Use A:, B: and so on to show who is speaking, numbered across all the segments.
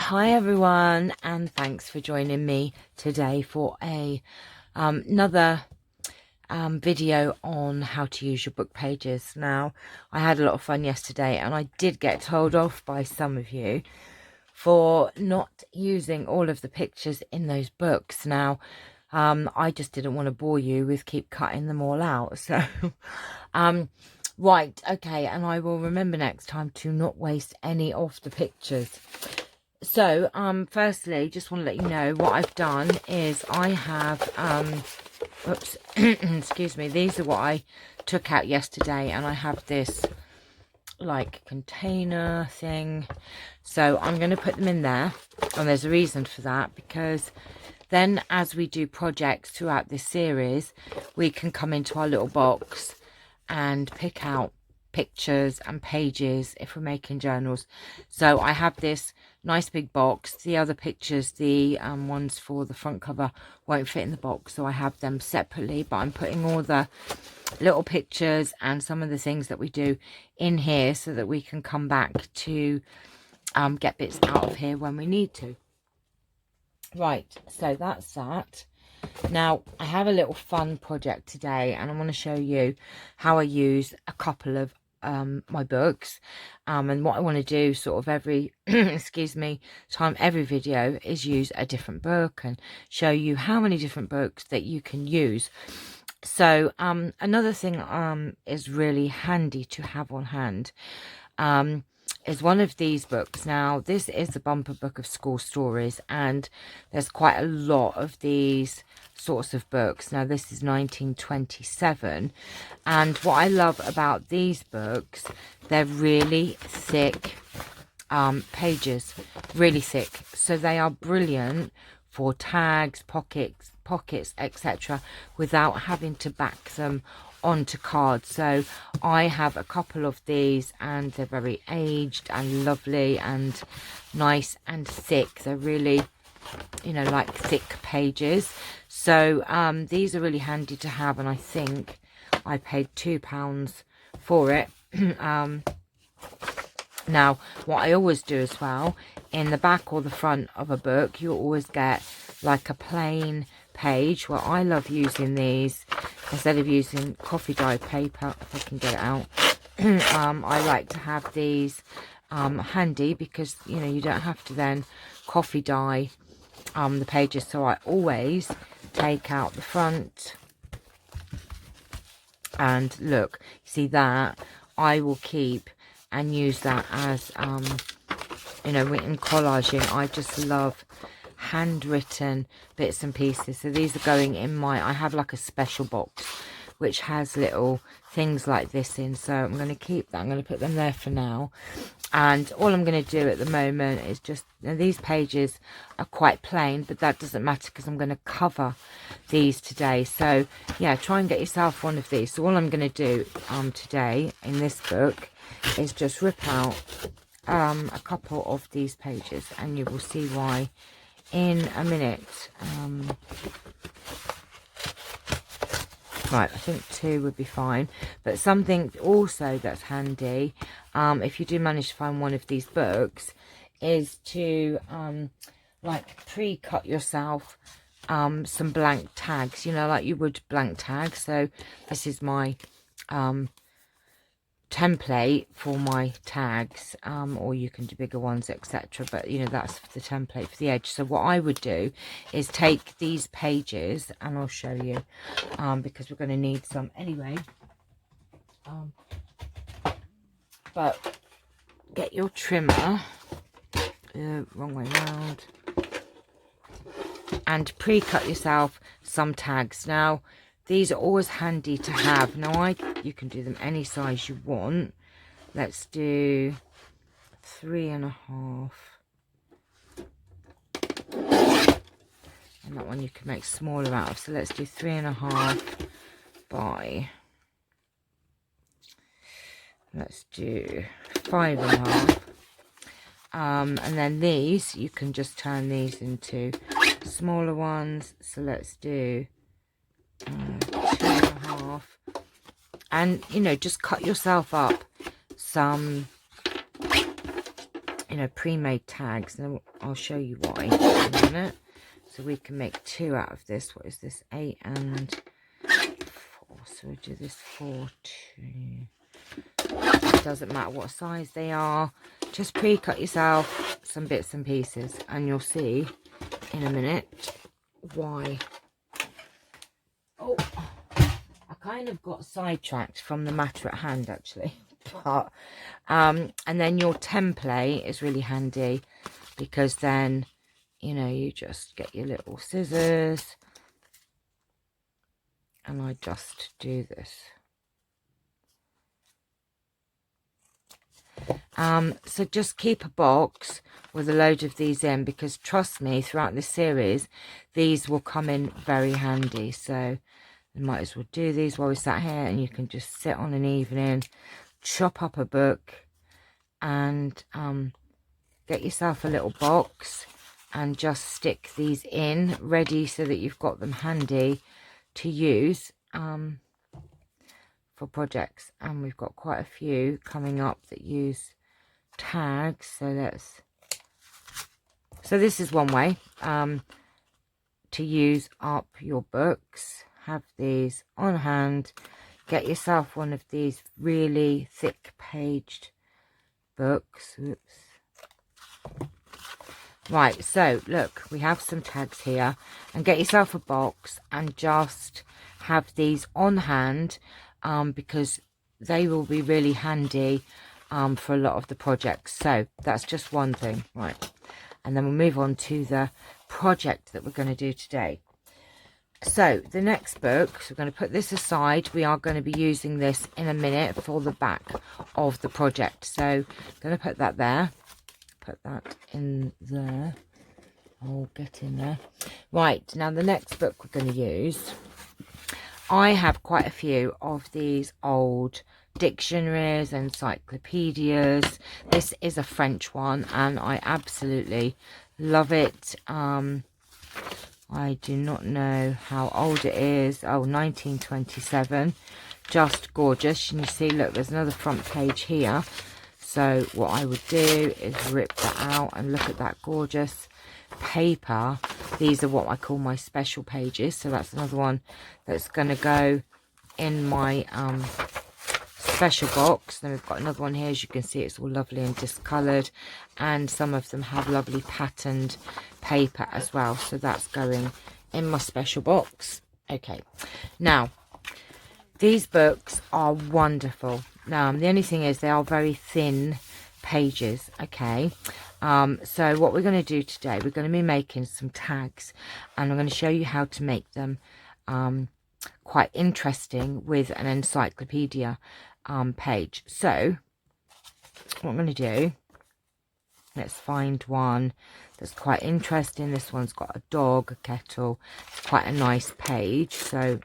A: Hi everyone, and thanks for joining me today for another video on how to use your book pages. Now, I had a lot of fun yesterday and I did get told off by some of you for not using all of the pictures in those books. Now, I just didn't want to bore you with keep cutting them all out. So, right, okay, and I will remember next time to not waste any of the pictures. So, firstly, just want to let you know what I've done is I have, oops, excuse me, these are what I took out yesterday, and I have this, like, container thing, so I'm going to put them in there, and there's a reason for that, because then as we do projects throughout this series, we can come into our little box and pick out pictures and pages if we're making journals. So I have this nice big box. The other pictures, the ones for the front cover, won't fit in the box, so I have them separately, but I'm putting all the little pictures and some of the things that we do in here so that we can come back to get bits out of here when we need to. Right, so that's that. Now, I have a little fun project today, and I want to show you how I use a couple of my books, and what I want to do sort of every excuse me, every video is use a different book and show you how many different books that you can use. So another thing is really handy to have on hand is one of these books. Now, this is the bumper book of school stories, and there's quite a lot of these sorts of books. Now, this is 1927, and what I love about these books, they're really thick pages, really thick, so they are brilliant for tags, pockets, etc., without having to back them onto cards. So I have a couple of these, and they're very aged and lovely and nice and thick. They're really, you know, like thick pages. So these are really handy to have, and I think I paid £2 for it. Now, what I always do as well, in the back or the front of a book, you'll always get like a plain page. Well, I love using these instead of using coffee dyed paper, if I can get it out. I like to have these handy, because, you know, you don't have to then coffee dye the pages. So I always take out the front, and look, see that I will keep and use that as you know, in collaging. I just love handwritten bits and pieces. So these are going in my, I have like a special box which has little things like this in, so I'm going to keep that. I'm going to put them there for now, and all I'm going to do at the moment is just, now these pages are quite plain, but that doesn't matter because I'm going to cover these today. So yeah, try and get yourself one of these. So all I'm going to do today in this book is just rip out a couple of these pages, and you will see why in a minute. Right, I think 2 would be fine, but something also that's handy, if you do manage to find one of these books, is to like pre-cut yourself some blank tags, you know, like you would blank tags. So this is my template for my tags, or you can do bigger ones, etc., but you know, that's the template for the edge. So what I would do is take these pages, and I'll show you, because we're going to need some anyway, but get your trimmer, wrong way round, and pre-cut yourself some tags. Now, these are always handy to have. Now, you can do them any size you want. Let's do 3.5. And that one you can make smaller out of. So let's do 3.5 by, let's do 5.5. And then these, you can just turn these into smaller ones. So let's do 2.5, and you know, just cut yourself up some you know, pre-made tags, and I'll show you why in a minute. So we can make 2 out of this. What is this? 8 and 4. So we do this 4, 2. It doesn't matter what size they are. Just pre-cut yourself some bits and pieces, and you'll see in a minute why. Oh, I kind of got sidetracked from the matter at hand, actually. But and then your template is really handy, because then, you know, you just get your little scissors, and I just do this. So just keep a box with a load of these in, because trust me, throughout this series these will come in very handy. So you might as well do these while we sat here, and you can just sit on an evening, chop up a book, and get yourself a little box and just stick these in ready, so that you've got them handy to use for projects. And we've got quite a few coming up that use tags, so this is one way to use up your books. Have these on hand. Get yourself one of these really thick paged books. Oops. Right, so look, we have some tags here, and get yourself a box and just have these on hand, because they will be really handy for a lot of the projects. So that's just one thing, right? And then we'll move on to the project that we're going to do today. So the next book, so we're going to put this aside. We are going to be using this in a minute for the back of the project. So I'm going to put that there. Put that in there. I'll get in there. Right, now the next book we're going to use, I have quite a few of these old dictionaries, encyclopedias. This is a French one, and I absolutely love it. I do not know how old it is. Oh, 1927. Just gorgeous. And you see, look, there's another front page here. So what I would do is rip that out, and look at that gorgeous paper. These are what I call my special pages. So that's another one that's going to go in my special box. Then we've got another one here. As you can see, it's all lovely and discoloured, and some of them have lovely patterned paper as well. So that's going in my special box. Okay, now these books are wonderful. The only thing is they are very thin pages. Okay, so what we're going to do today, we're going to be making some tags, and I'm going to show you how to make them quite interesting with an encyclopedia page. So what I'm going to do, let's find one that's quite interesting. This one's got a dog, a kettle. It's quite a nice page. So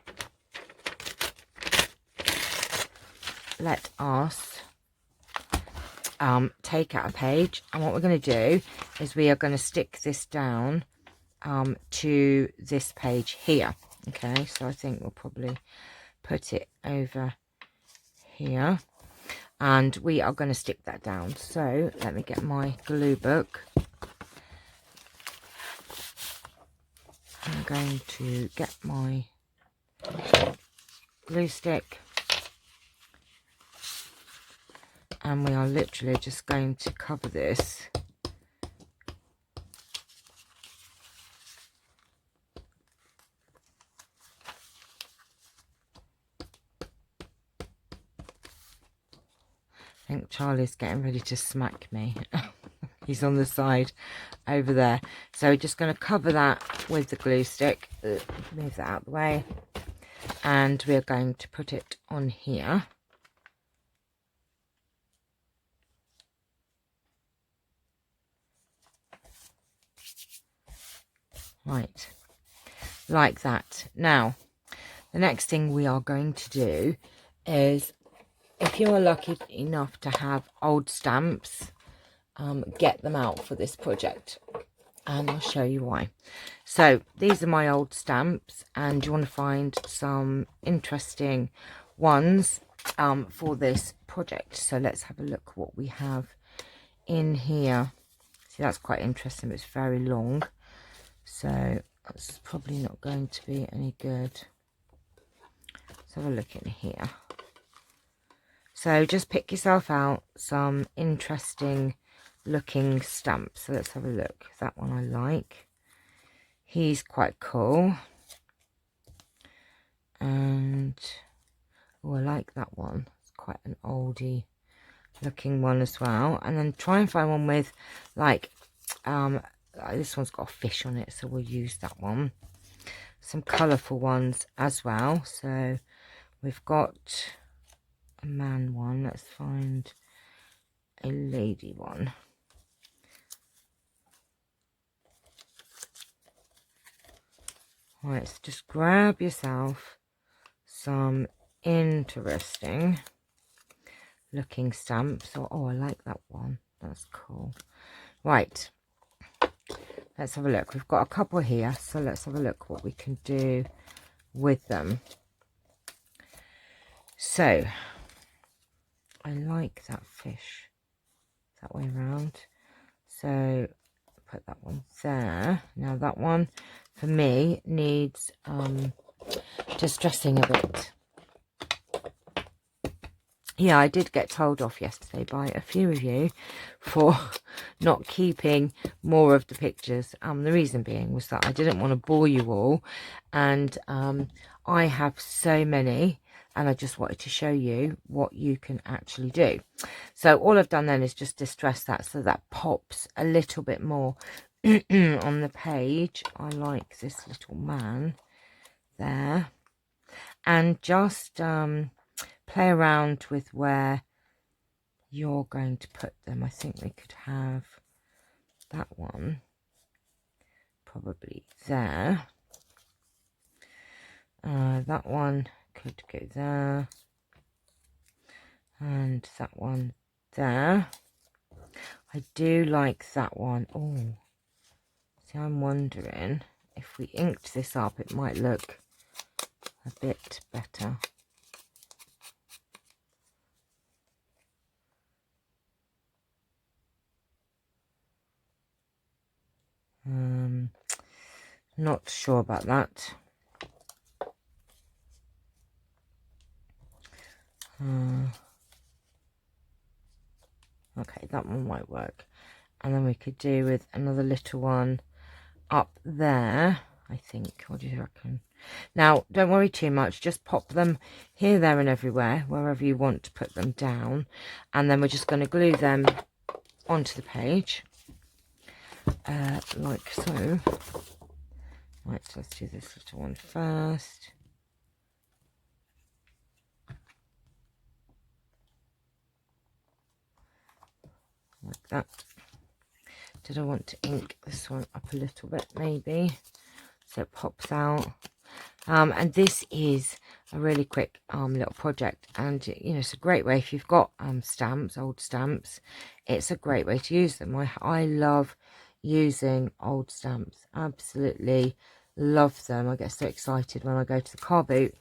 A: let us take out a page, and what we're going to do is we are going to stick this down to this page here. Okay, so I think we'll probably put it over here, and we are going to stick that down. So let me get my glue book. I'm going to get my glue stick, and we are literally just going to cover this I think Charlie's getting ready to smack me. He's on the side over there. So we're just going to cover that with the glue stick. Move that out of the way. And we're going to put it on here. Right. Like that. Now, the next thing we are going to do is, if you are lucky enough to have old stamps, get them out for this project, and I'll show you why. So these are my old stamps, and you want to find some interesting ones for this project. So let's have a look what we have in here. See, that's quite interesting, but it's very long, so that's probably not going to be any good. Let's have a look in here. So just pick yourself out some interesting looking stamps. So let's have a look. That one I like. He's quite cool. And oh, I like that one. It's quite an oldie looking one as well. And then try and find one with like this one's got a fish on it, so we'll use that one. Some colourful ones as well. So we've got a man one. Let's find a lady one. Right, so just grab yourself some interesting looking stamps. Oh, I like that one. That's cool. Right, let's have a look. We've got a couple here, so let's have a look what we can do with them. So I like that fish that way around, so put that one there. Now that one for me needs just dressing a bit. Yeah, I did get told off yesterday by a few of you for not keeping more of the pictures. The reason being was that I didn't want to bore you all, and I have so many, and I just wanted to show you what you can actually do. So all I've done then is just distress that so that pops a little bit more on the page. I like this little man there, and just play around with where you're going to put them. I think we could have that one probably there. That one could go there, and that one there. I do like that one. Oh, see, I'm wondering if we inked this up, it might look a bit better. Not sure about that. Okay, that one might work. And then we could do with another little one up there, I think. What do you reckon? Now, don't worry too much. Just pop them here, there and everywhere, wherever you want to put them down. And then we're just going to glue them onto the page. Like so. Right, so let's do this little one first. Like that. Did I want to ink this one up a little bit, maybe, so it pops out? And this is a really quick little project, and you know, it's a great way if you've got stamps, old stamps. It's a great way to use them. I love using old stamps, absolutely love them. I get so excited when I go to the car boot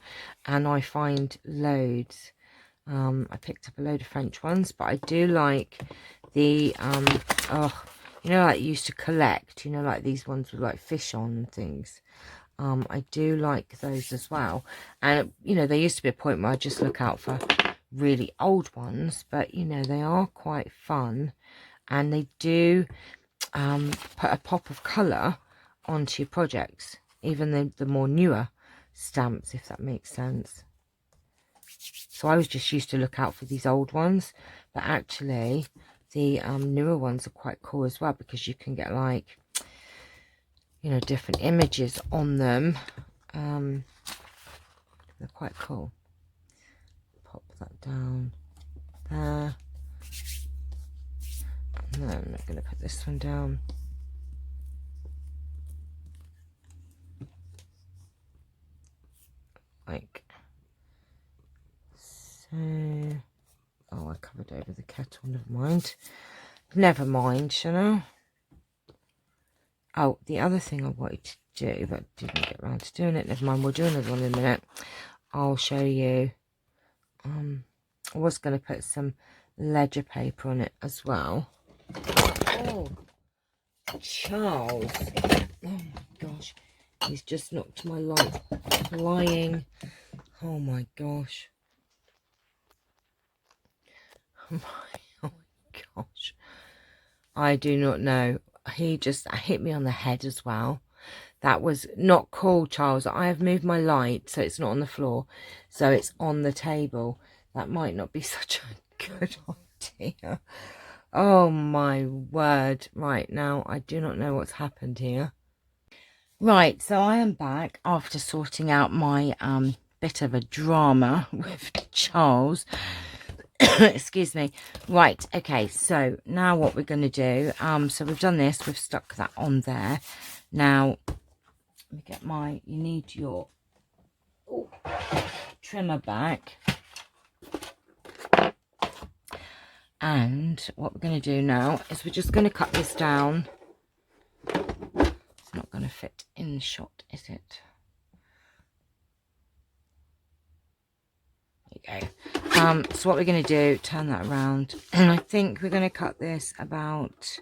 A: and I find loads. I picked up a load of French ones, but I do like the you know, like you used to collect, you know, like these ones with like fish on and things. I do like those as well. And you know, there used to be a point where I just look out for really old ones, but you know, they are quite fun, and they do put a pop of colour onto your projects, even the more newer stamps, if that makes sense. So I was just used to look out for these old ones, but actually the newer ones are quite cool as well, because you can get like, you know, different images on them. They're quite cool. Pop that down there. And then I'm going to put this one down. Like so. Oh, I covered over the kettle. Never mind. Never mind, Channelle. Oh, the other thing I wanted to do, but didn't get around to doing it. Never mind. We'll do another one in a minute. I'll show you. I was going to put some ledger paper on it as well. Oh, Charles. Oh my gosh. He's just knocked my light flying. Oh my gosh. Oh my gosh. I do not know. He just hit me on the head as well. That was not cool, Charles. I have moved my light so it's not on the floor. So it's on the table. That might not be such a good idea. Oh my word. Right, now I do not know what's happened here. Right, so I am back after sorting out my bit of a drama with Charles. Excuse me. Right, okay, so now what we're going to do, so we've done this, we've stuck that on there. Now, let me get you need your trimmer back. And what we're going to do now is we're just going to cut this down. It's not going to fit in the shot, is it? There you go. So what we're going to do, turn that around, and I think we're going to cut this about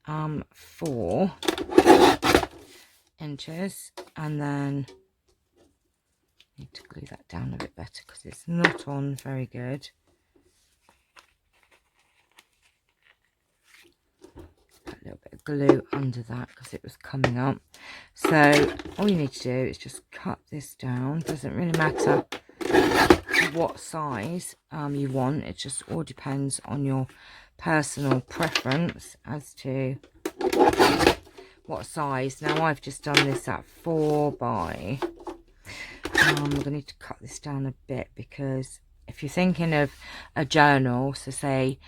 A: 4 inches, and then need to glue that down a bit better because it's not on very good. Put a little bit of glue under that because it was coming up. So all you need to do is just cut this down. Doesn't really matter what size you want, it just all depends on your personal preference as to what size. Now I've just done this at 4 by we're going to need to cut this down a bit, because if you're thinking of a journal, so say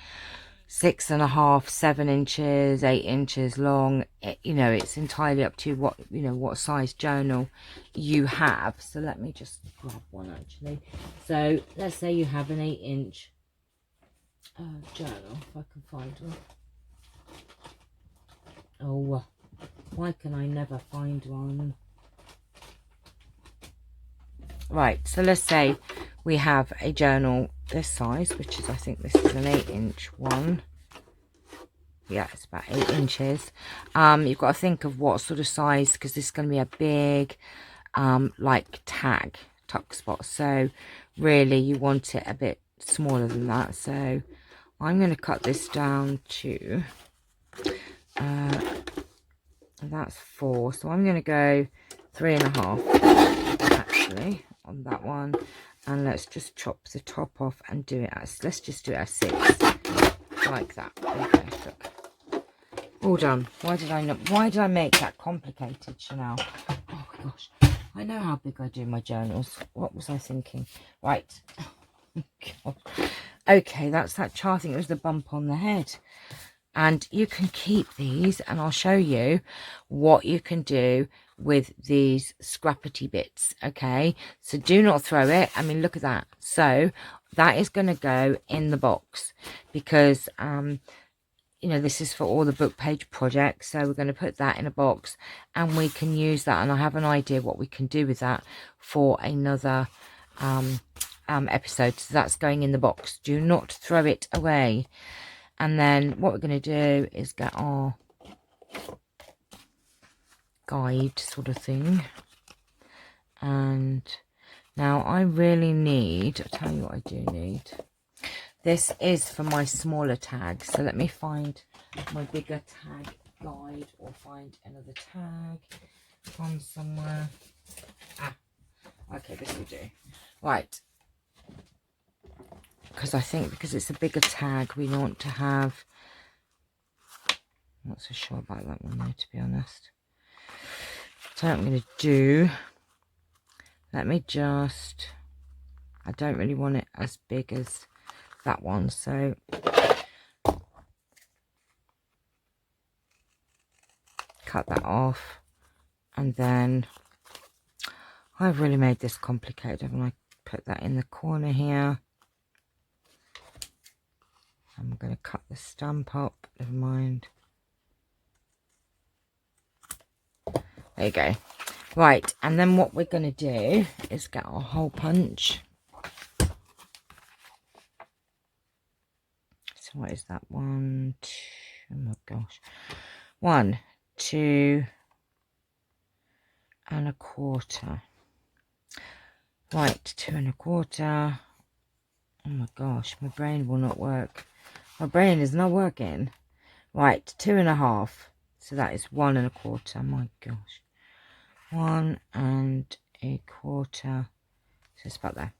A: 6.5, 7 inches, 8 inches long, you know, it's entirely up to what, you know, what size journal you have. So let me just grab one actually. So let's say you have an 8-inch journal, if I can find one. Oh, why can I never find one? Right, so let's say we have a journal this size, which is, I think this is an 8-inch one. Yeah, it's about 8 inches. You've got to think of what sort of size, because this is going to be a big like tag tuck spot. So really you want it a bit smaller than that. So I'm going to cut this down to that's 4. So I'm going to go 3.5 actually on that one, and let's just chop the top off and do it as, let's just do it as 6 like that. Okay, look, all done. Why did I make that complicated, Channelle? Oh my gosh, I know how big I do my journals. What was I thinking? Right. God. Okay, that's that chart. I think it was the bump on the head. And you can keep these, and I'll show you what you can do with these scrappity bits. Okay, so do not throw it. I mean, look at that. So that is going to go in the box, because you know, this is for all the book page projects. So we're going to put that in a box, and we can use that, and I have an idea what we can do with that for another episode. So that's going in the box. Do not throw it away. And then what we're going to do is get our guide sort of thing. And now I really need, I'll tell you what I do need. This is for my smaller tags. So let me find my bigger tag guide, or find another tag from somewhere. Ah, okay, this will do. Right. Because I think because it's a bigger tag, we want to have, I'm not so sure about that one though, to be honest. So what I'm going to do, let me just, I don't really want it as big as that one, so cut that off. And then I've really made this complicated, haven't I? Put that in the corner here. I'm going to cut the stamp up, never mind. There you go. Right, and then what we're going to do is get our hole punch. So what is that? 1, 2, oh my gosh. 1, 2 and a quarter. Right, 2 1/4. Oh my gosh, my brain will not work. My brain is not working. Right, 2 1/2. So that is 1 1/4. My gosh. 1 1/4. So it's about there.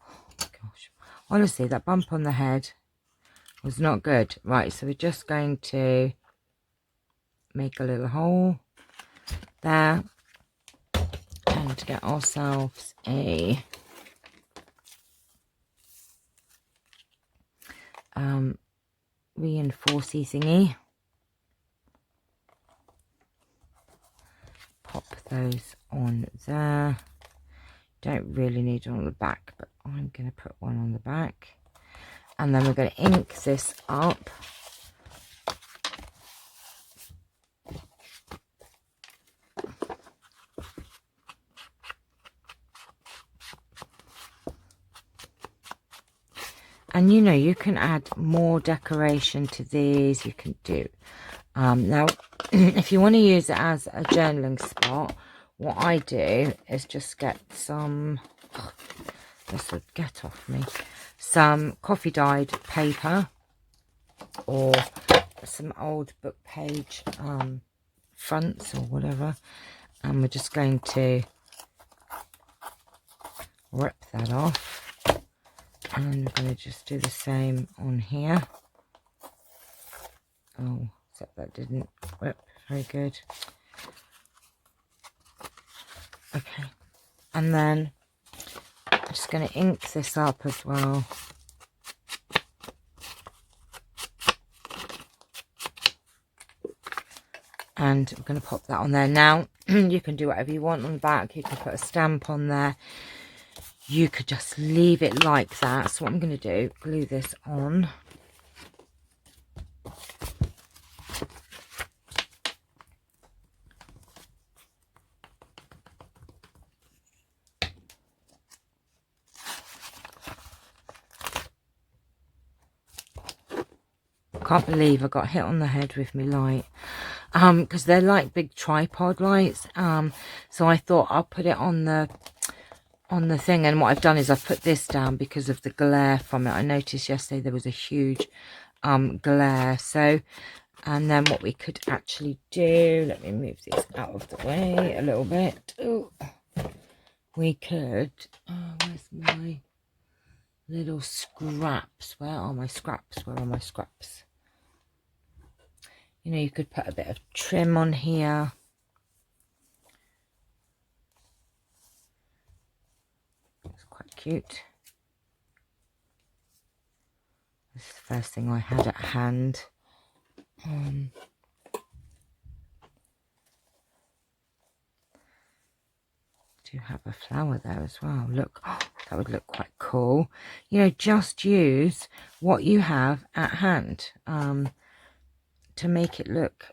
A: Oh my gosh. Honestly, that bump on the head was not good. Right, so we're just going to make a little hole there and get ourselves a reinforcey thingy. Pop those on there. Don't really need it on the back, but I'm going to put one on the back. And then we're going to ink this up. And you know, you can add more decoration to these. You can do now if you want to use it as a journaling spot, what I do is just get some, this would get off me, some coffee dyed paper or some old book page fronts or whatever, and we're just going to rip that off. And we're going to just do the same on here. Oh, except that didn't rip very good. Okay. And then I'm just going to ink this up as well. And I'm going to pop that on there. Now, you can do whatever you want on the back. You can put a stamp on there. You could just leave it like that. So what I'm going to do, glue this on. Can't believe I got hit on the head with my light. Because they're like big tripod lights. So I thought I'll put it on the thing, and what I've done is I've put this down because of the glare from it. I noticed yesterday there was a huge glare. So, and then what we could actually do, let me move these out of the way a little bit. Ooh. We could, where's my little scraps? Where are my scraps? Where are my scraps? You know, you could put a bit of trim on here. It's quite cute. This is the first thing I had at hand. Do have a flower there as well. Look, oh, that would look quite cool. You know, just use what you have at hand to make it look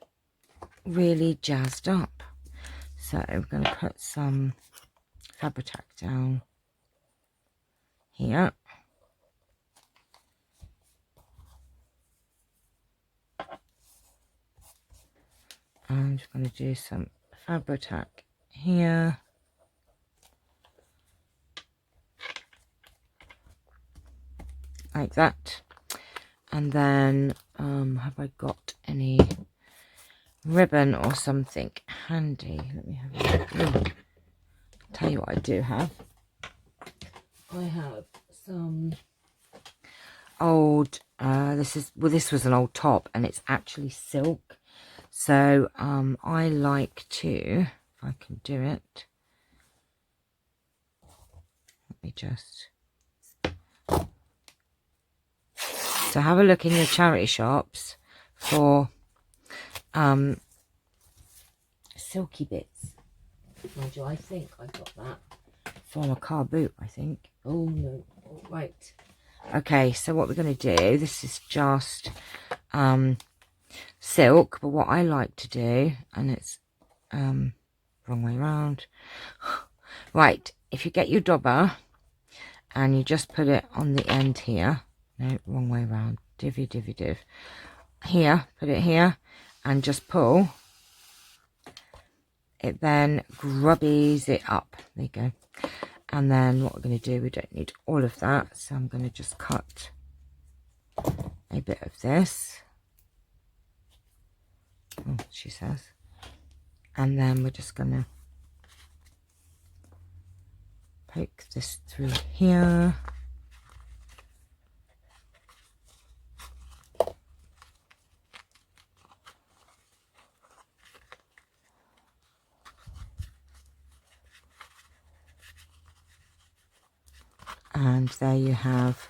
A: really jazzed up. So we're going to put some Fabri-Tac down here. I'm just going to do some Fabri-Tac here. Like that. And then have I got any ribbon or something handy? Let me have a look. Tell you what I do have. I have some old this was an old top, and it's actually silk. So I like to, if I can do it, let me just, so have a look in your charity shops for silky bits. Mind you, I think I got that from a car boot, I think. Oh no, oh, right. Okay, so what we're going to do, this is just silk, but what I like to do, and it's wrong way around. Right, if you get your dobber and you just put it on the end here, no, wrong way around, div here, put it here, and just pull. It then grubbies it up. There you go. And then what we're going to do, we don't need all of that, so I'm going to just cut a bit of this. Oh, she says. And then we're just going to poke this through here. And there you have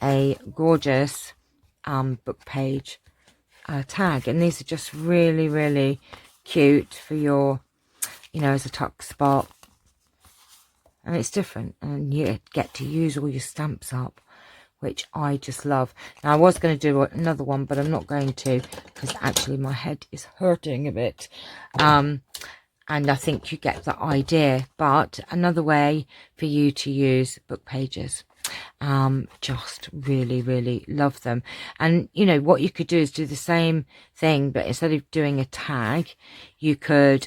A: a gorgeous book page tag. And these are just really, really cute for your, you know, as a tuck spot. And it's different. And you get to use all your stamps up, which I just love. Now, I was going to do another one, but I'm not going to, because actually my head is hurting a bit. And I think you get the idea. But another way for you to use book pages. Just really, really love them. And, you know, what you could do is do the same thing, but instead of doing a tag, you could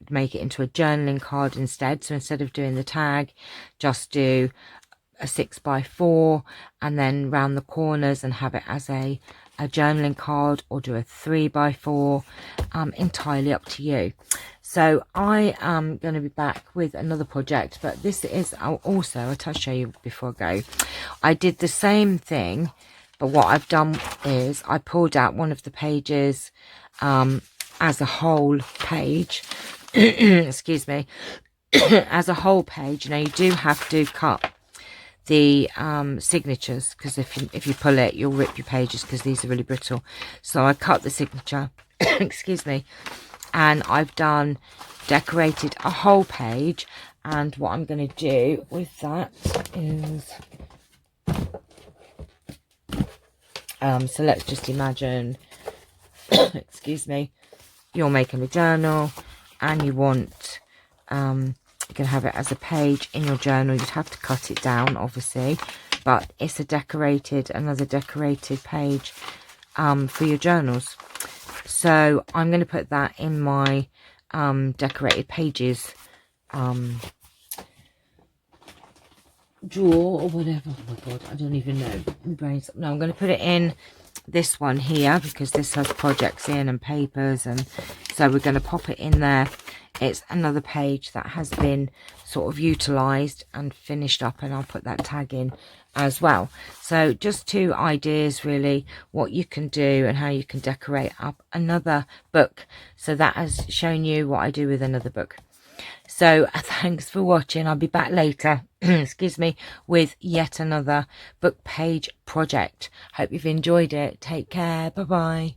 A: make it into a journaling card instead. So instead of doing the tag, just do a 6x4 and then round the corners and have it as a journaling card, or do a 3x4, entirely up to you. So I am going to be back with another project, but this is also, I'll show you before I go. I did the same thing, but what I've done is I pulled out one of the pages as a whole page. Excuse me. As a whole page. You know, you do have to cut the signatures, because if you pull it, you'll rip your pages, because these are really brittle. So I cut the signature. Excuse me. And I've decorated a whole page, and what I'm going to do with that is so let's just imagine excuse me, you're making a journal and you want you can have it as a page in your journal. You'd have to cut it down, obviously, but it's another decorated page for your journals. So I'm going to put that in my decorated pages drawer or whatever. Oh my god, I don't even know. My brain's... No, I'm going to put it in this one here, because this has projects in and papers, and so we're going to pop it in there. It's another page that has been sort of utilized and finished up, and I'll put that tag in as well. So just 2 ideas really, what you can do and how you can decorate up another book. So that has shown you what I do with another book. So thanks for watching. I'll be back later excuse me, with yet another book page project. Hope you've enjoyed it. Take care. Bye bye.